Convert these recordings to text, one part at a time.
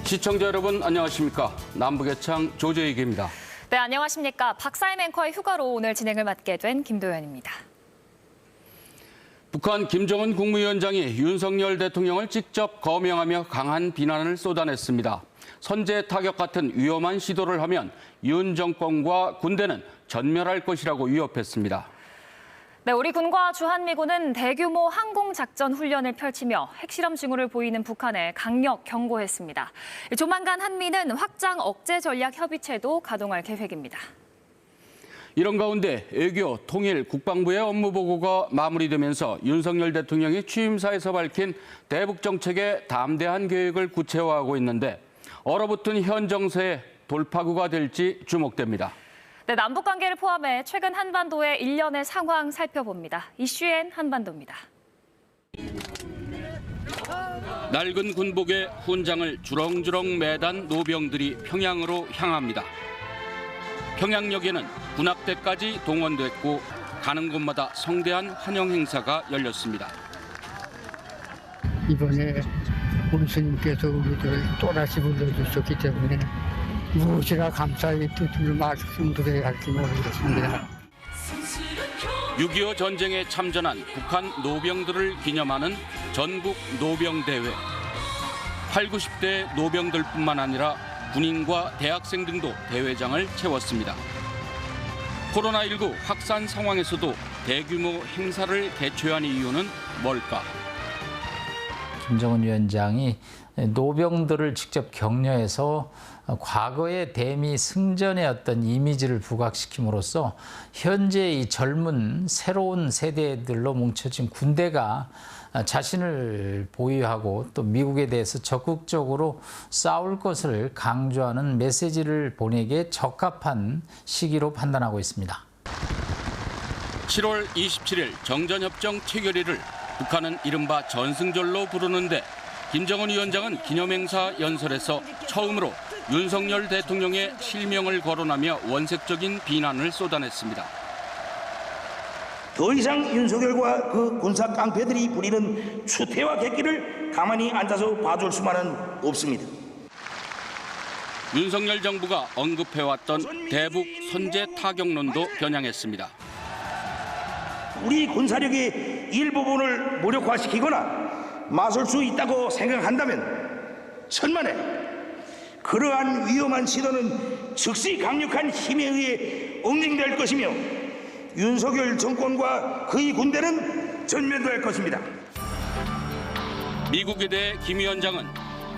시청자 여러분 안녕하십니까. 남북의 창 조재익입니다. 네, 안녕하십니까. 박사임 앵커의 휴가로 오늘 진행을 맡게 된 김도연입니다. 북한 김정은 국무위원장이 윤석열 대통령을 직접 거명하며 강한 비난을 쏟아냈습니다. 선제 타격 같은 위험한 시도를 하면 윤 정권과 군대는 전멸할 것이라고 위협했습니다. 네, 우리 군과 주한미군은 대규모 항공작전 훈련을 펼치며 핵실험 징후를 보이는 북한에 강력 경고했습니다. 조만간 한미는 확장 억제 전략 협의체도 가동할 계획입니다. 이런 가운데 외교, 통일, 국방부의 업무 보고가 마무리되면서 윤석열 대통령이 취임사에서 밝힌 대북 정책의 담대한 계획을 구체화하고 있는데 얼어붙은 현 정세의 돌파구가 될지 주목됩니다. 네, 남북 관계를 포함해 최근 한반도의 일련의 상황 살펴봅니다. 이슈엔 한반도입니다. 낡은 군복에 훈장을 주렁주렁 매단 노병들이 평양으로 향합니다. 평양역에는 군악대까지 동원됐고 가는 곳마다 성대한 환영 행사가 열렸습니다. 이번에 우리 스님께서 우리들을 또다시 불러주셨기 때문에 무엇이나 감사의 뜻을 말씀드려야 할지 모르겠습니다. 6.25 전쟁에 참전한 북한 노병들을 기념하는 전국 노병대회. 8, 90대 노병들뿐만 아니라 군인과 대학생 등도 대회장을 채웠습니다. 코로나19 확산 상황에서도 대규모 행사를 개최한 이유는 뭘까? 김정은 위원장이 노병들을 직접 격려해서 과거의 대미 승전의 어떤 이미지를 부각시킴으로써 현재 이 젊은 새로운 세대들로 뭉쳐진 군대가 자신을 보유하고 또 미국에 대해서 적극적으로 싸울 것을 강조하는 메시지를 보내기에 적합한 시기로 판단하고 있습니다. 7월 27일 정전협정 체결일을 북한은 이른바 전승절로 부르는데 김정은 위원장은 기념행사 연설에서 처음으로 윤석열 대통령의 실명을 거론하며 원색적인 비난을 쏟아냈습니다. 더 이상 윤석열과 그 군사 깡패들이 부리는 추태와 객기를 가만히 앉아서 봐줄 수만은 없습니다. 윤석열 정부가 언급해왔던 대북 선제 타격론도 겨냥했습니다. 우리 군사력의 일부분을 무력화시키거나 맞설 수 있다고 생각한다면 천만에 그러한 위험한 시도는 즉시 강력한 힘에 의해 응징될 것이며 윤석열 정권과 그의 군대는 전면될 것입니다. 미국에 대해 김 위원장은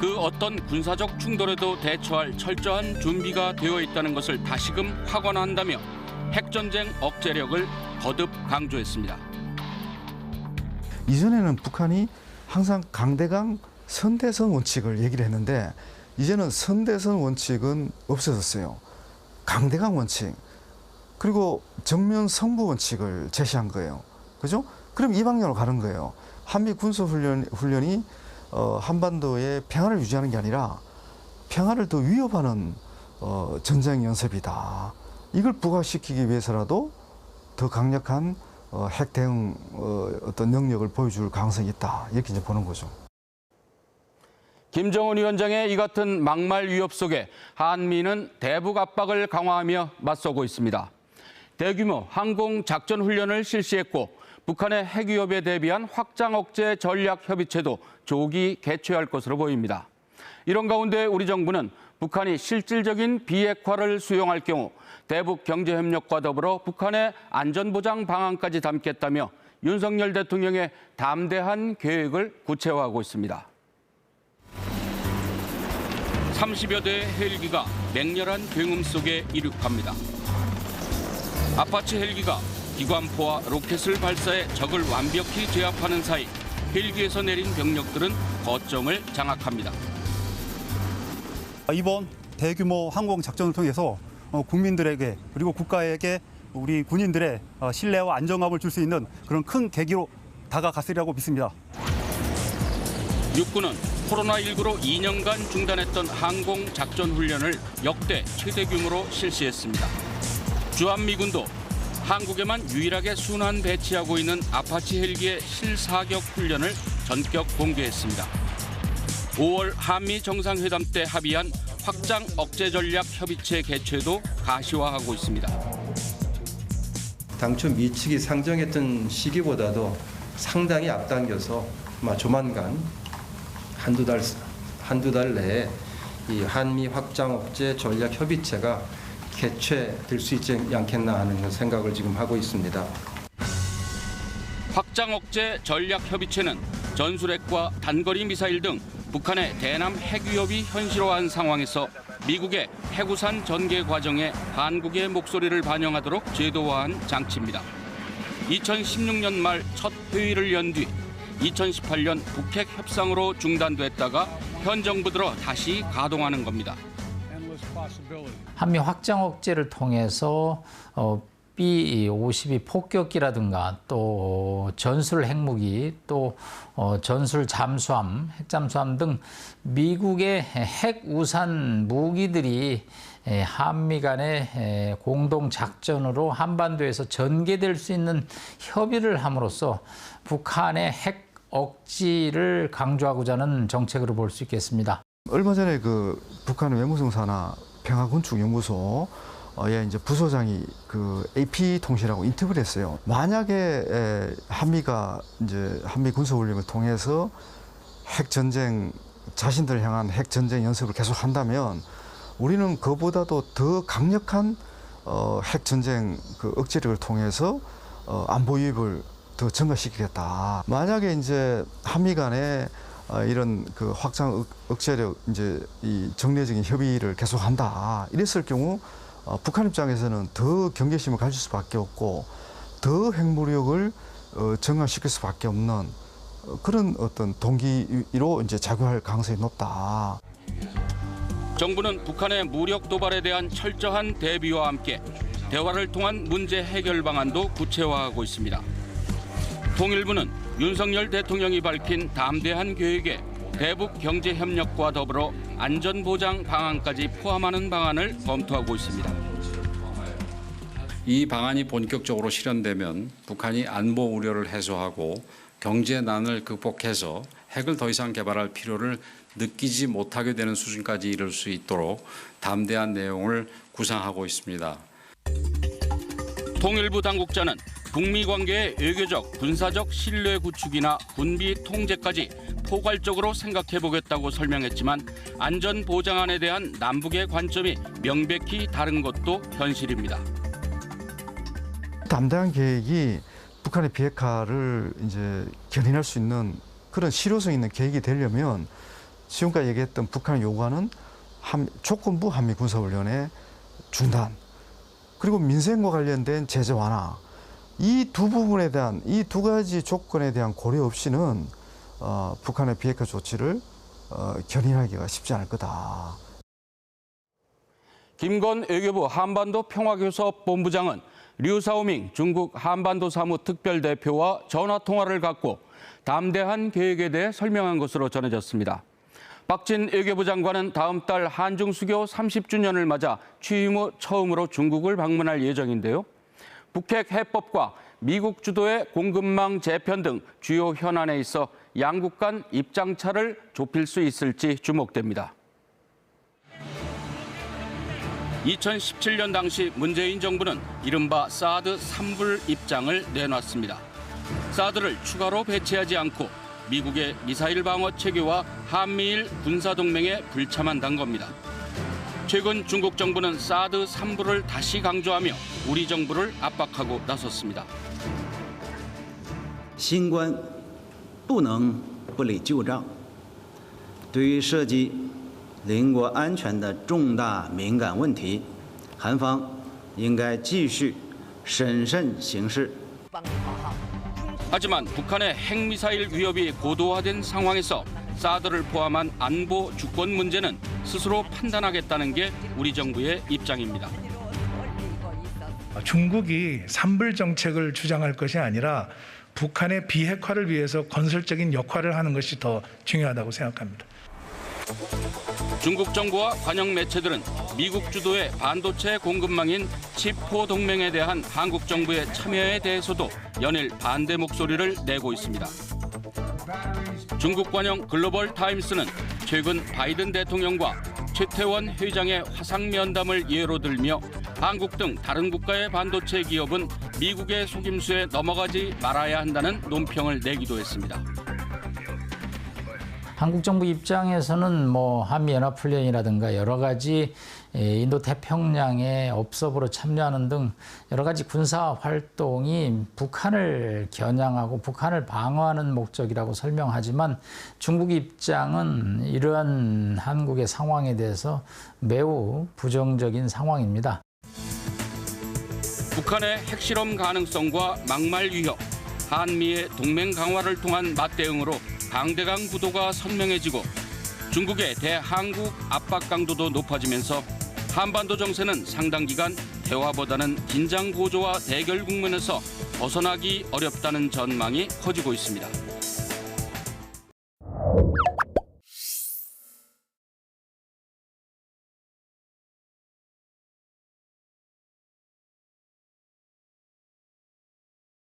그 어떤 군사적 충돌에도 대처할 철저한 준비가 되어 있다는 것을 다시금 확언한다며 핵전쟁 억제력을 거듭 강조했습니다. 이전에는 북한이 항상 강대강 선대선 원칙을 얘기를 했는데 이제는 선대선 원칙은 없어졌어요. 강대강 원칙 그리고 정면 성부 원칙을 제시한 거예요. 그죠? 그럼 이 방향으로 가는 거예요. 한미 군사훈련이 한반도의 평화를 유지하는 게 아니라 평화를 더 위협하는 전쟁 연습이다. 이걸 부각시키기 위해서라도 더 강력한 핵 대응 어떤 능력을 보여줄 가능성이 있다. 이렇게 이제 보는 거죠. 김정은 위원장의 이 같은 막말 위협 속에 한미는 대북 압박을 강화하며 맞서고 있습니다. 대규모 항공 작전 훈련을 실시했고 북한의 핵 위협에 대비한 확장 억제 전략 협의체도 조기 개최할 것으로 보입니다. 이런 가운데 우리 정부는 북한이 실질적인 비핵화를 수용할 경우 대북 경제협력과 더불어 북한의 안전보장 방안까지 담겠다며 윤석열 대통령의 담대한 계획을 구체화하고 있습니다. 30여 대의 헬기가 맹렬한 굉음 속에 이륙합니다. 아파치 헬기가 기관포와 로켓을 발사해 적을 완벽히 제압하는 사이 헬기에서 내린 병력들은 거점을 장악합니다. 이번 대규모 항공 작전을 통해서 국민들에게 그리고 국가에게 우리 군인들의 신뢰와 안정감을 줄 수 있는 그런 큰 계기로 다가갔으리라고 믿습니다. 육군은 코로나19로 2년간 중단했던 항공 작전 훈련을 역대 최대 규모로 실시했습니다. 주한미군도 한국에만 유일하게 순환 배치하고 있는 아파치 헬기의 실사격 훈련을 전격 공개했습니다. 5월 한미 정상회담 때 합의한 확장 억제 전략 협의체 개최도 가시화하고 있습니다. 당초 미 측이 상정했던 시기보다도 상당히 앞당겨서 아마 조만간 한두 달 내에 이 한미 확장 억제 전략 협의체가 개최될 수 있지 않겠나 하는 생각을 지금 하고 있습니다. 확장 억제 전략 협의체는 전술핵과 단거리 미사일 등 북한의 대남 핵 위협이 현실화한 상황에서 미국의 핵우산 전개 과정에 한국의 목소리를 반영하도록 제도화한 장치입니다. 2016년 말 첫 회의를 연 뒤 2018년 북핵 협상으로 중단됐다가 현 정부 들어 다시 가동하는 겁니다. 한미 확장 억제를 통해서 B-52 폭격기라든가 또 전술 핵무기 또 전술 잠수함, 핵잠수함 등 미국의 핵 우산 무기들이 한미 간의 공동 작전으로 한반도에서 전개될 수 있는 협의를 함으로써 북한의 핵 억지를 강조하고자 하는 정책으로 볼 수 있겠습니다. 얼마 전에 그 북한 외무성사나 평화건축연구소 이제 부소장이 그 AP 통신하고 인터뷰를 했어요. 만약에 한미가 이제 한미 군사훈련을 통해서 핵 전쟁, 자신들 향한 핵 전쟁 연습을 계속 한다면 우리는 그보다도 더 강력한 핵 전쟁 그 억제력을 통해서 안보 위협을 더 증가시키겠다. 만약에 이제 한미 간에 이런 그 확장 억제력 이제 이 정례적인 협의를 계속한다. 이랬을 경우 북한 입장에서는 더 경계심을 가질 수밖에 없고 더 핵무력을 증강시킬 수밖에 없는 그런 어떤 동기로 이제 작용할 가능성이 높다. 정부는 북한의 무력 도발에 대한 철저한 대비와 함께 대화를 통한 문제 해결 방안도 구체화하고 있습니다. 통일부는 윤석열 대통령이 밝힌 담대한 계획에 대북 경제 협력과 더불어 안전보장 방안까지 포함하는 방안을 검토하고 있습니다. 이 방안이 본격적으로 실현되면 북한이 안보 우려를 해소하고 경제 난을 극복해서 핵을 더 이상 개발할 필요를 느끼지 못하게 되는 수준까지 이를 수 있도록 담대한 내용을 구상하고 있습니다. 통일부 당국자는 북미 관계의 외교적, 군사적 신뢰 구축이나 군비 통제까지 포괄적으로 생각해보겠다고 설명했지만 안전 보장안에 대한 남북의 관점이 명백히 다른 것도 현실입니다. 담대한 계획이 북한의 비핵화를 이제 견인할 수 있는 그런 실효성 있는 계획이 되려면 지금까지 얘기했던 북한이 요구하는 조건부 한미 군사훈련의 중단 그리고 민생과 관련된 제재 완화 이 두 부분에 대한 이 두 가지 조건에 대한 고려 없이는 북한의 비핵화 조치를 견인하기가 쉽지 않을 거다. 김건 외교부 한반도 평화교섭본부장은 류사오밍 중국 한반도 사무 특별대표와 전화통화를 갖고 담대한 계획에 대해 설명한 것으로 전해졌습니다. 박진 외교부 장관은 다음 달 한중 수교 30주년을 맞아 취임 후 처음으로 중국을 방문할 예정인데요. 북핵 해법과 미국 주도의 공급망 재편 등 주요 현안에 있어 양국 간 입장차를 좁힐 수 있을지 주목됩니다. 2017년 당시 문재인 정부는 이른바 사드 3불 입장을 내놨습니다. 사드를 추가로 배치하지 않고 미국의 미사일 방어 체계와 한미일 군사동맹에 불참한다는 겁니다. 최근 중국 정부는 사드 3불을 다시 강조하며 우리 정부를 압박하고 나섰습니다. 新冠不能不理旧账，对于涉及邻国安全的重大敏感问题，韩方应该继续审慎行事。 하지만 북한의 핵미사일 위협이 고도화된 상황에서 사드를 포함한 안보 주권 문제는 스스로 판단하겠다는 게 우리 정부의 입장입니다. 중국이 삼불 정책을 주장할 것이 아니라 북한의 비핵화를 위해서 건설적인 역할을 하는 것이 더 중요하다고 생각합니다. 중국 정부와 관영 매체들은 미국 주도의 반도체 공급망인 칩4 동맹에 대한 한국 정부의 참여에 대해서도 연일 반대 목소리를 내고 있습니다. 중국 관영 글로벌 타임스는 최근 바이든 대통령과 최태원 회장의 화상 면담을 예로 들며 한국 등 다른 국가의 반도체 기업은 미국의 속임수에 넘어가지 말아야 한다는 논평을 내기도 했습니다. 한국 정부 입장에서는 한미연합훈련이라든가 여러 가지 인도 태평양에 업섭으로 참여하는 등 여러 가지 군사 활동이 북한을 겨냥하고 북한을 방어하는 목적이라고 설명하지만 중국 입장은 이러한 한국의 상황에 대해서 매우 부정적인 상황입니다. 북한의 핵실험 가능성과 막말 위협, 한미의 동맹 강화를 통한 맞대응으로 강대강 구도가 선명해지고 중국의 대한국 압박 강도도 높아지면서 한반도 정세는 상당 기간 대화보다는 긴장 고조와 대결 국면에서 벗어나기 어렵다는 전망이 커지고 있습니다.